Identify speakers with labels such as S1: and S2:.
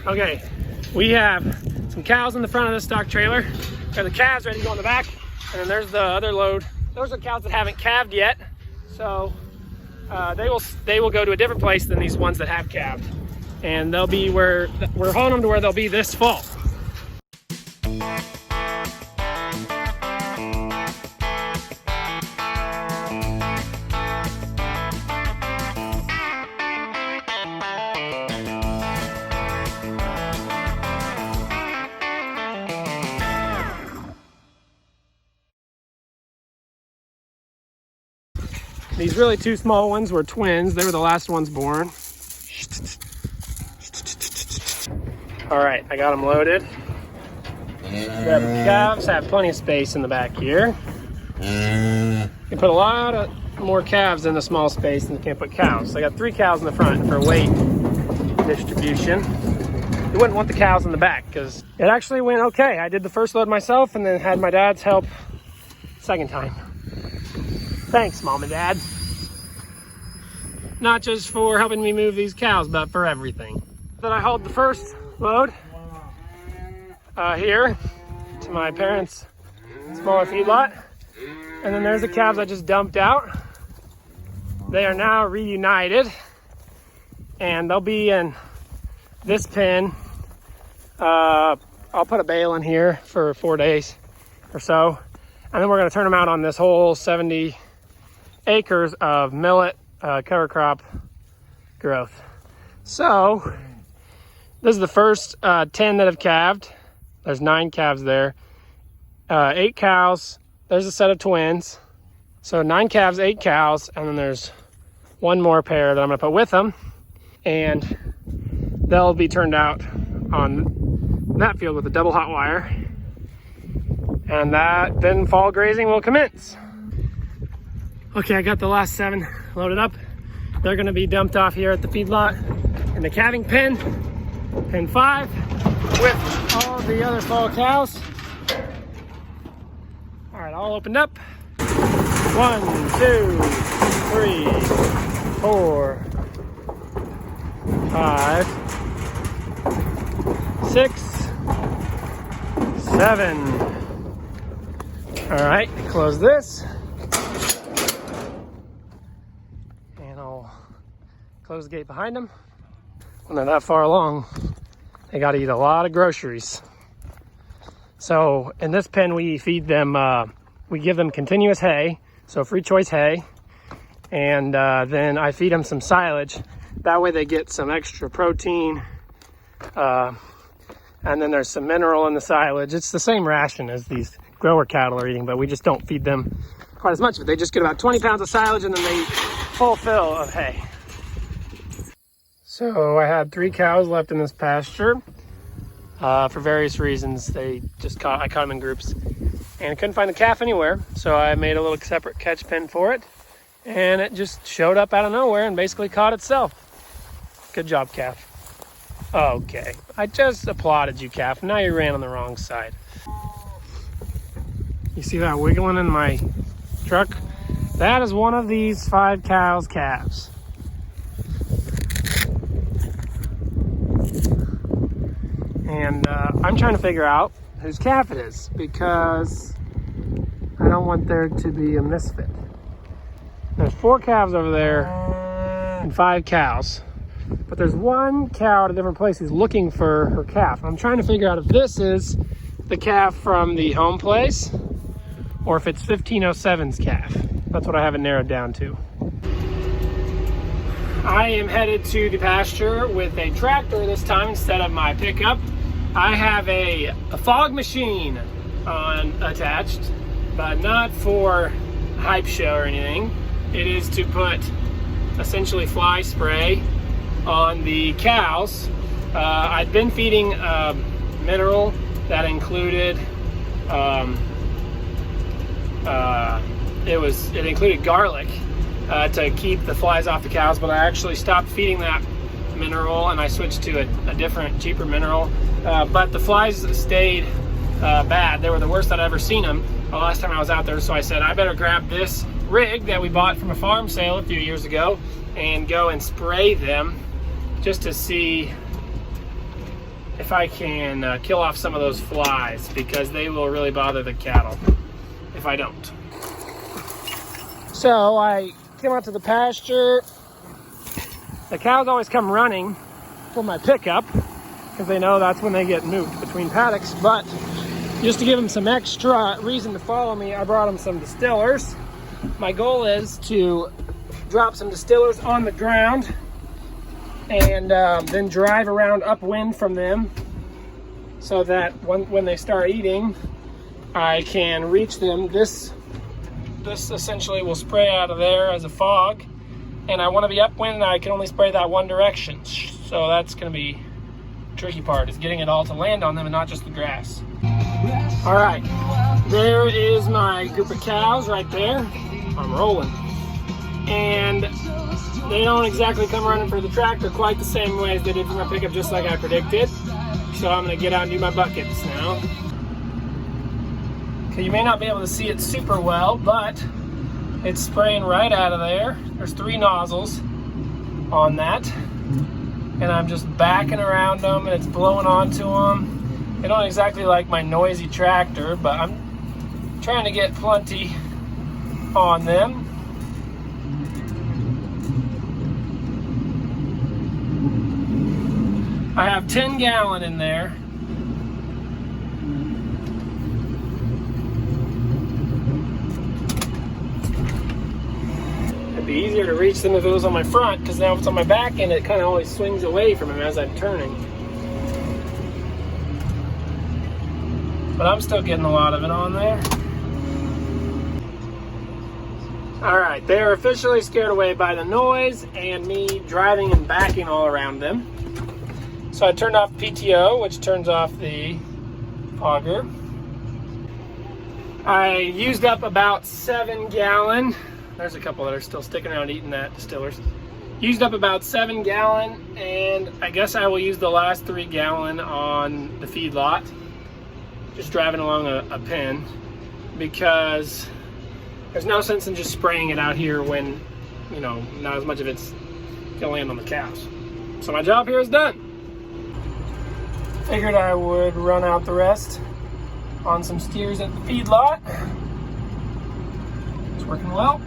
S1: Okay, we have some cows in the front of this stock trailer. Got the calves ready to go in the back, and then there's the other load. Those are cows that haven't calved yet, so they will go to a different place than these ones that have calved, and they'll be where we're hauling them to, where they'll be this fall. These really two small ones were twins. They were the last ones born. All right, I got them loaded. The calves have plenty of space in the back here. You put a lot of more calves in the small space than you can put cows. So I got 3 cows in the front for weight distribution. You wouldn't want the cows in the back because it actually went okay. I did the first load myself and then had my dad's help second time. Thanks, Mom and Dad. Not just for helping me move these cows, but for everything. Then I hauled the first load here to my parents' smaller feedlot. And then there's the calves I just dumped out. They are now reunited, and they'll be in this pen. I'll put a bale in here for 4 days or so. And then we're gonna turn them out on this whole 70 acres of millet cover crop growth. So this is the first 10 that have calved. There's 9 calves there, 8 cows. There's a set of twins. So 9 calves, 8 cows, and then there's 1 more pair that I'm gonna put with them, and they'll be turned out on that field with a double hot wire, and then fall grazing will commence. Okay, I got the last 7 loaded up. They're gonna be dumped off here at the feedlot in the calving pen, pen 5, with all the other fall cows. All right, all opened up. 1, 2, 3, 4, 5, 6, 7. All right, close this. Close the gate behind them. When they're that far along, they got to eat a lot of groceries. So in this pen, we feed them, we give them continuous hay, so free choice hay, and then I feed them some silage. That way they get some extra protein, and then there's some mineral in the silage. It's the same ration as these grower cattle are eating, but we just don't feed them quite as much of it. They just get about 20 pounds of silage, and then they eat full fill of hay. So I had 3 cows left in this pasture. For various reasons, I caught them in groups, and I couldn't find the calf anywhere. So I made a little separate catch pen for it, and it just showed up out of nowhere and basically caught itself. Good job, calf. Okay, I just applauded you, calf. Now you ran on the wrong side. You see that wiggling in my truck? That is one of these 5 cows' calves. And I'm trying to figure out whose calf it is, because I don't want there to be a misfit. There's 4 calves over there and 5 cows, but there's 1 cow at a different place who's looking for her calf. I'm trying to figure out if this is the calf from the home place or if it's 1507's calf. That's what I have it narrowed down to. I am headed to the pasture with a tractor this time instead of my pickup. I have a fog machine attached, but not for a hype show or anything. It is to put essentially fly spray on the cows. I'd been feeding mineral that included it included garlic to keep the flies off the cows, but I actually stopped feeding that mineral and I switched to a different, cheaper mineral. But the flies stayed bad. They were the worst I'd ever seen them the last time I was out there, so I said I better grab this rig that we bought from a farm sale a few years ago and go and spray them just to see if I can kill off some of those flies, because they will really bother the cattle if I don't. So I came out to the pasture. The cows always come running for my pickup because they know that's when they get moved between paddocks. But just to give them some extra reason to follow me, I brought them some distillers. My goal is to drop some distillers on the ground and then drive around upwind from them so that when they start eating, I can reach them. This essentially will spray out of there as a fog, and I want to be upwind and I can only spray that one direction. So that's going to be the tricky part, is getting it all to land on them and not just the grass. All right, there is my group of cows right there. I'm rolling. And they don't exactly come running for the tractor quite the same way as they did for my pickup, just like I predicted. So I'm going to get out and do my buckets now. Okay, you may not be able to see it super well, but it's spraying right out of there. There's 3 nozzles on that. And I'm just backing around them and it's blowing onto them. They don't exactly like my noisy tractor, but I'm trying to get plenty on them. I have 10 gallon in there. It'd be easier to reach them if it was on my front, because now if it's on my back end, it kind of always swings away from them as I'm turning. But I'm still getting a lot of it on there. All right, they are officially scared away by the noise and me driving and backing all around them. So I turned off PTO, which turns off the auger. I used up about 7 gallon. There's a couple that are still sticking around eating that, distillers. Used up about 7 gallon, and I guess I will use the last 3 gallon on the feedlot. Just driving along a pen, because there's no sense in just spraying it out here when, you know, not as much of it's gonna land on the cows. So my job here is done. Figured I would run out the rest on some steers at the feedlot. It's working well.